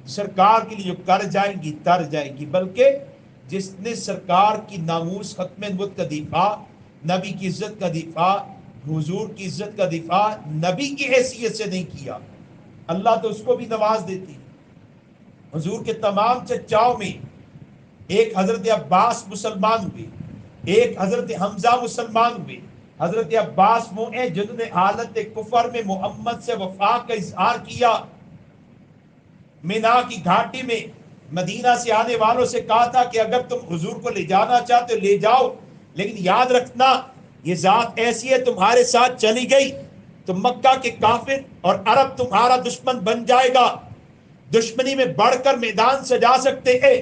سرکار کے لیے جو کر جائیں گی تر جائیں گی، بلکہ جس نے سرکار کی ناموس ختم نبوت کا دفاع، نبی کی عزت کا دفاع، حضور کی عزت کا دفاع نبی کی حیثیت سے نہیں کیا، اللہ تو اس کو بھی نواز دیتی ہے۔ حضور کے تمام چچاؤں میں ایک حضرت عباس مسلمان ہوئے، ایک حضرت حمزہ مسلمان ہوئے۔ حضرت عباس وہ ہیں جنہوں نے حالت کفر میں محمد سے وفا کا اظہار کیا، مینا کی گھاٹی میں مدینہ سے آنے والوں سے کہا تھا کہ اگر تم حضور کو لے جانا چاہتے ہو لے جاؤ، لیکن یاد رکھنا یہ ذات ایسی ہے تمہارے ساتھ چلی گئی تو مکہ کے کافر اور عرب تمہارا دشمن بن جائے گا، دشمنی میں بڑھ کر میدان سجا سکتے ہیں،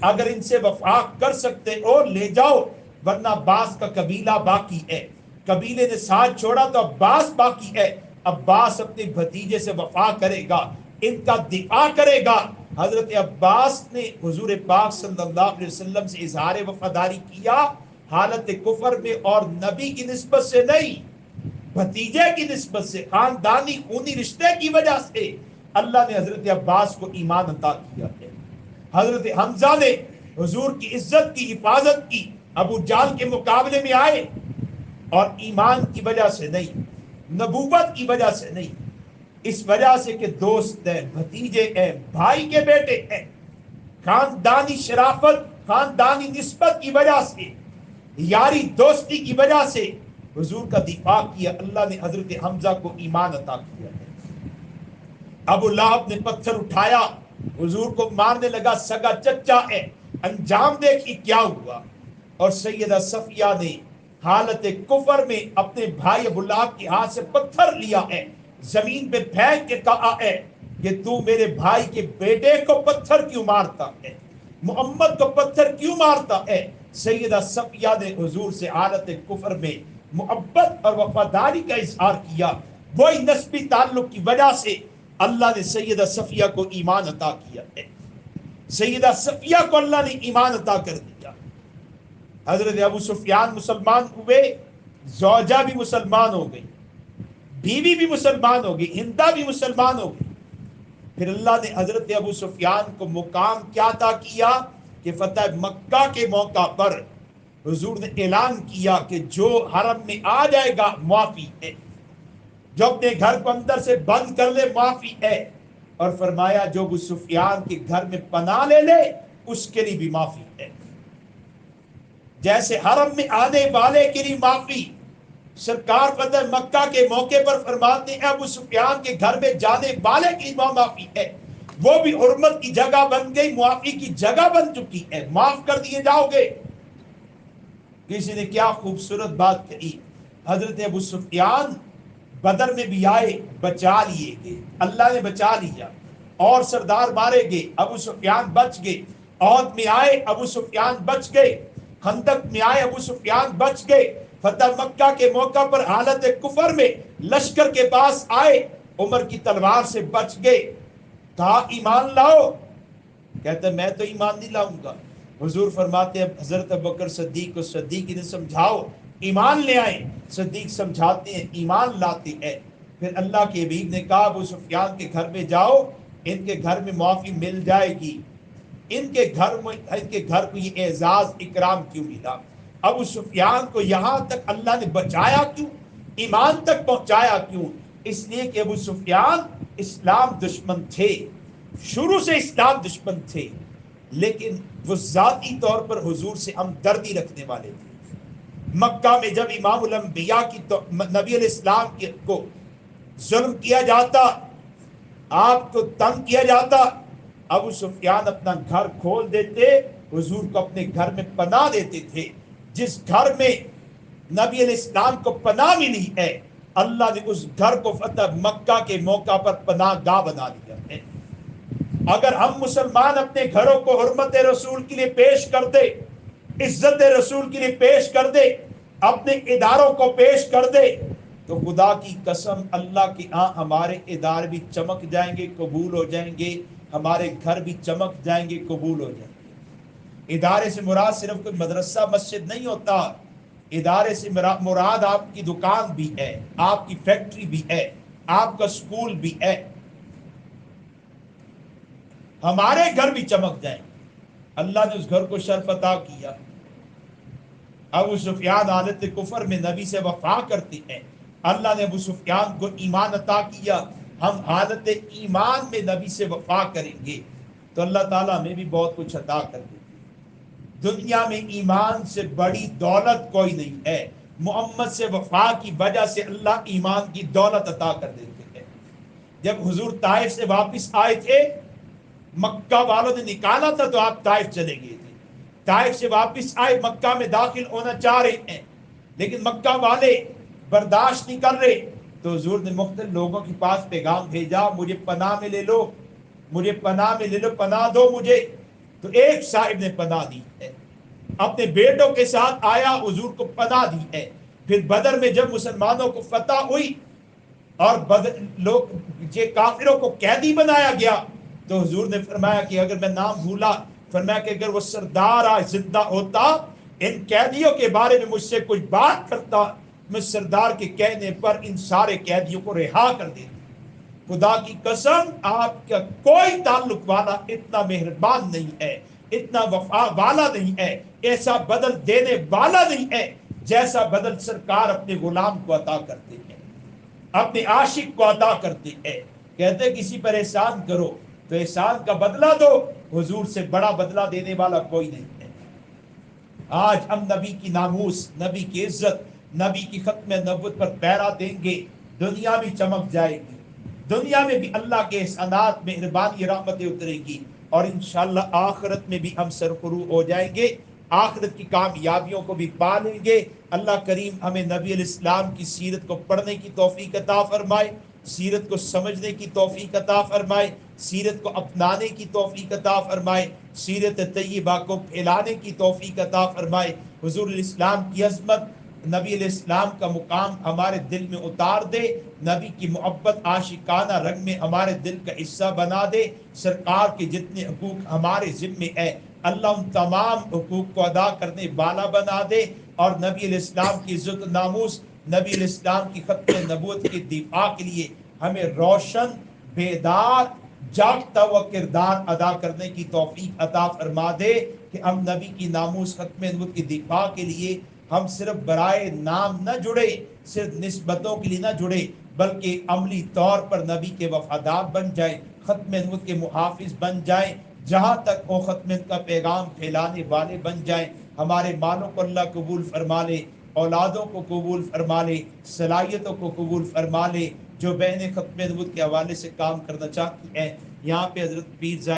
اگر ان سے وفا کر سکتے ہو لے جاؤ، ورنہ عباس کا قبیلہ باقی ہے، قبیلے نے ساتھ چھوڑا تو عباس باقی ہے، عباس اپنے بھتیجے سے وفا کرے گا، ان کا دفاع کرے گا۔ حضرت عباس نے حضور پاک صلی اللہ علیہ وسلم سے اظہار وفاداری کیا، حالت کفر میں، اور نبی کی نسبت سے نہیں، بھتیجے کی نسبت سے، خاندانی خونی رشتے کی وجہ سے اللہ نے حضرت عباس کو ایمان عطا کیا ہے۔ حضرت حمزہ نے حضور کی عزت کی حفاظت کی، ابو جہل کے مقابلے میں آئے، اور ایمان کی وجہ سے نہیں، نبوت کی وجہ سے نہیں، اس وجہ سے کہ دوست ہیں، بھتیجے ہیں، بھائی کے بیٹے ہیں، خاندانی شرافت، خاندانی نسبت کی وجہ سے، یاری دوستی کی وجہ سے حضور کا دفاع کیا، اللہ نے حضرت حمزہ کو ایمان عطا کیا ہے۔ ابو لہب نے پتھر اٹھایا، حضور کو مارنے لگا، سگا چچا ہے، انجام دیکھی کیا ہوا۔ اور سیدہ صفیہ نے حالت کفر میں اپنے بھائی ابو لہب کے ہاتھ سے پتھر لیا ہے، زمین پہ پھینک کے کہا ہے کہ تو میرے بھائی کے بیٹے کو پتھر کیوں مارتا ہے، محمد کو پتھر کیوں مارتا ہے۔ سیدہ صفیہ نے حضور سے حالت کفر میں محبت اور وفاداری کا اظہار کیا، وہی نسبی تعلق کی وجہ سے اللہ نے سیدہ صفیہ کو ایمان عطا کیا ہے، سیدہ صفیہ کو اللہ نے ایمان عطا کر دیا۔ حضرت ابو سفیان مسلمان ہوئے، زوجہ بھی مسلمان ہو گئی، بیوی بھی مسلمان ہو گئی، ہندہ بھی مسلمان ہو گئی۔ پھر اللہ نے حضرت ابو سفیان کو مقام کیا عطا کیا کہ فتح مکہ کے موقع پر حضور نے اعلان کیا کہ جو حرم میں آ جائے گا معافی ہے، جو اپنے گھر کو اندر سے بند کر لے معافی ہے، اور فرمایا جو ابو سفیان کے گھر میں پناہ لے لے اس کے لیے بھی معافی ہے۔ جیسے حرم میں آنے والے کے لیے معافی، سرکار فتح مکہ کے موقع پر فرماتے ہیں ابو سفیان کے گھر میں جانے والے کی معافی ہے، وہ بھی حرمت کی جگہ بن گئی، معافی کی جگہ بن چکی ہے، معاف کر دیے جاؤ گے۔ کسی نے کیا خوبصورت بات کہی، حضرت ابو سفیان بدر میں بھی آئے، بچا لیے گئے، اللہ نے بچا لیا، اور سردار مارے گئے، ابو سفیان بچ گئے، عہد میں آئے ابو سفیان بچ گئے، خندق میں آئے ابو سفیان بچ گئے، فتح مکہ کے موقع پر حالت کفر میں لشکر کے پاس آئے، عمر کی تلوار سے بچ گئے، کہا ایمان لاؤ، کہتے میں تو ایمان نہیں لاؤں گا۔ حضور فرماتے ہیں حضرت ابوبکر صدیق کو صدیق نے سمجھاؤ ایمان لے آئے، صدیق سمجھاتے ہیں ایمان لاتے ہیں۔ پھر اللہ کے حبیب نے کہا ابو سفیان کے گھر میں جاؤ، ان کے گھر میں معافی مل جائے گی، ان کے گھر کو یہ اعزاز اکرام کیوں ملا، ابو سفیان کو یہاں تک اللہ نے بچایا کیوں، ایمان تک پہنچایا کیوں؟ اس لیے کہ ابو سفیان اسلام دشمن تھے، شروع سے اسلام دشمن تھے، لیکن وہ ذاتی طور پر حضور سے ہمدردی رکھنے والے تھے۔ مکہ میں جب امام الانبیاء کی نبی علیہ السلام کو ظلم کیا جاتا، آپ کو تنگ کیا جاتا، ابو سفیان اپنا گھر کھول دیتے، حضور کو اپنے گھر میں پناہ دیتے تھے۔ جس گھر میں نبی علیہ السلام کو پناہ ملی ہے، اللہ نے اس گھر کو فتح مکہ کے موقع پر پناہ گاہ بنا دیا ہے۔ اگر ہم مسلمان اپنے گھروں کو حرمت رسول کے لیے پیش کر دے، عزت رسول کے لیے پیش کر دے، اپنے اداروں کو پیش کر دے، تو خدا کی قسم اللہ کے ہاں ہمارے ادارے بھی چمک جائیں گے، قبول ہو جائیں گے، ہمارے گھر بھی چمک جائیں گے، قبول ہو جائیں گے۔ ادارے سے مراد صرف کوئی مدرسہ مسجد نہیں ہوتا، ادارے سے مراد آپ کی دکان بھی ہے، آپ کی فیکٹری بھی ہے، آپ کا سکول بھی ہے۔ ہمارے گھر بھی چمک جائیں. اللہ نے اس گھر کو شرف عطا کیا. ابو سفیان حالت کفر میں نبی سے وفا کرتے ہیں, اللہ نے ابو سفیان کو ایمان عطا کیا. ہم حالت ایمان میں نبی سے وفا کریں گے تو اللہ تعالیٰ ہمیں بھی بہت کچھ عطا کر دیں گے. دنیا میں ایمان سے بڑی دولت کوئی نہیں ہے. محمد سے وفا کی وجہ سے اللہ ایمان کی دولت عطا کر دیتے ہیں. جب حضور طائف سے واپس آئے تھے, مکہ والوں نے نکالا تھا تو آپ طائف چلے گئے تھے. طائف سے واپس آئے, مکہ میں داخل ہونا چاہ رہے ہیں, لیکن مکہ والے برداشت نہیں کر رہے, تو حضور نے مختلف لوگوں کے پاس پیغام بھیجا, مجھے پناہ میں لے لو, مجھے پناہ میں لے لو, پناہ دو مجھے. تو ایک صاحب نے پناہ دی ہے, اپنے بیٹوں کے ساتھ آیا, حضور کو پناہ دی ہے. پھر بدر میں جب مسلمانوں کو فتح ہوئی اور لوگ یہ کافروں کو قیدی بنایا گیا, تو حضور نے فرمایا کہ اگر میں نام بھولا, فرمایا کہ اگر وہ سردار آج زندہ ہوتا, ان قیدیوں کے بارے میں مجھ سے کچھ بات کرتا, میں سردار کے کہنے پر ان سارے قیدیوں کو رہا کر دیتا. خدا کی قسم, آپ کا کوئی تعلق والا اتنا مہربان نہیں ہے, اتنا وفا والا نہیں ہے, ایسا بدل دینے والا نہیں ہے جیسا بدل سرکار اپنے غلام کو عطا کرتے ہیں, اپنے عاشق کو عطا کرتے ہیں. کہتے کسی پر احسان کرو تو احسان کا بدلہ دو, حضور سے بڑا بدلہ دینے والا کوئی نہیں ہے. آج ہم نبی کی ناموس, نبی کی عزت, نبی کی ختم نبوت پر پیرا دیں گے, دنیا بھی چمک جائے گی, دنیا میں بھی اللہ کے احسانات, مہربانی, رحمتیں اترے گی, اور انشاءاللہ آخرت میں بھی ہم سرفروغ ہو جائیں گے, آخرت کی کامیابیوں کو بھی پا لیں گے. اللہ کریم ہمیں نبی علیہ السلام کی سیرت کو پڑھنے کی توفیق عطا فرمائے, سیرت کو سمجھنے کی توفیق عطا فرمائے, سیرت کو اپنانے کی توفیق عطا فرمائے, سیرت طیبہ کو پھیلانے کی توفیق عطا فرمائے. حضور علیہ السلام کی عظمت, نبی علیہ السلام کا مقام ہمارے دل میں اتار دے, نبی کی محبت عاشقانہ رنگ میں ہمارے دل کا حصہ بنا دے. سرکار کے جتنے حقوق ہمارے ذمے ہے, اللہ ان تمام حقوق کو ادا کرنے والا بنا دے, اور نبی علیہ السلام کی عزت و ناموس, نبی علیہ السلام کی ختم نبوت کے دفاع کے لیے ہمیں روشن, بیدار, جاگتا ہوا کردار ادا کرنے کی توفیق عطا فرما دے, کہ ہم نبی کی ناموس ختم نبوت کی دفاع کے لیے ہم صرف برائے نام نہ جڑے, صرف نسبتوں کے لیے نہ جڑے, بلکہ عملی طور پر نبی کے وفادار بن جائیں, ختم نبوت کے محافظ بن جائیں, جہاں تک وہ ختم کا پیغام پھیلانے والے بن جائیں. ہمارے مالوں کو اللہ قبول فرما لے, اولادوں کو قبول فرما لے, صلاحیتوں کو قبول فرما لے. جو بہنیں ختم نبوت کے حوالے سے کام کرنا چاہتی ہیں, یہاں پہ حضرت پیر